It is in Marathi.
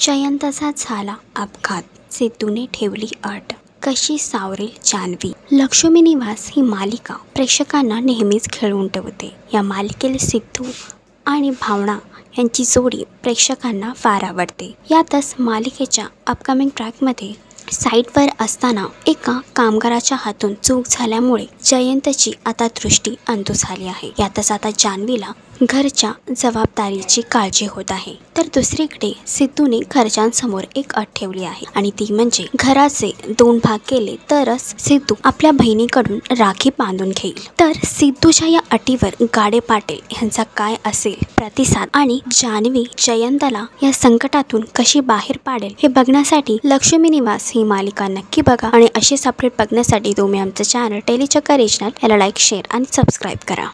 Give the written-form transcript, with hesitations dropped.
जयंतचा झाला अपघात, सिद्धूने ठेवली अट. कशी सावरेल जान्हवी. लक्ष्मी निवास ही मालिका प्रेक्षकांना नेहमीच खिळवून ठेवते. या मालिकेतील सिद्धू आणि भावना यांची जोडी प्रेक्षकांना फार आवडते. यातच मालिकेच्या अपकमिंग ट्रॅकमध्ये साईटवर असताना एका कामगाराच्या हातून चूक झाल्यामुळे जयंतची आता दृष्टी अंधू झाली आहे. यातच आता जान्हवीला घरच्या जबाबदारीची काळजी होत आहे. तर दुसरीकडे सिद्धूने घरच्यांसमोर एक अट ठेवली आहे आणि ती म्हणजे घराचे 2 भाग केले तरच सिद्धू आपल्या बहिणीकडून राखी बांधून घेईल. तर सिद्धूच्या या अटीवर गाडे पाटील यांचा काय असेल प्रतिसाद आणि जान्हवी जयंतला या संकटातून कशी बाहेर पाडेल हे बघण्यासाठी लक्ष्मी निवास ही मालिका नक्की बघा आणि अशीच अपडेट बघण्यासाठी तुम्ही आमचं चॅनल टेलीचक्कर रिजनल याला लाईक, शेअर आणि सबस्क्राईब करा.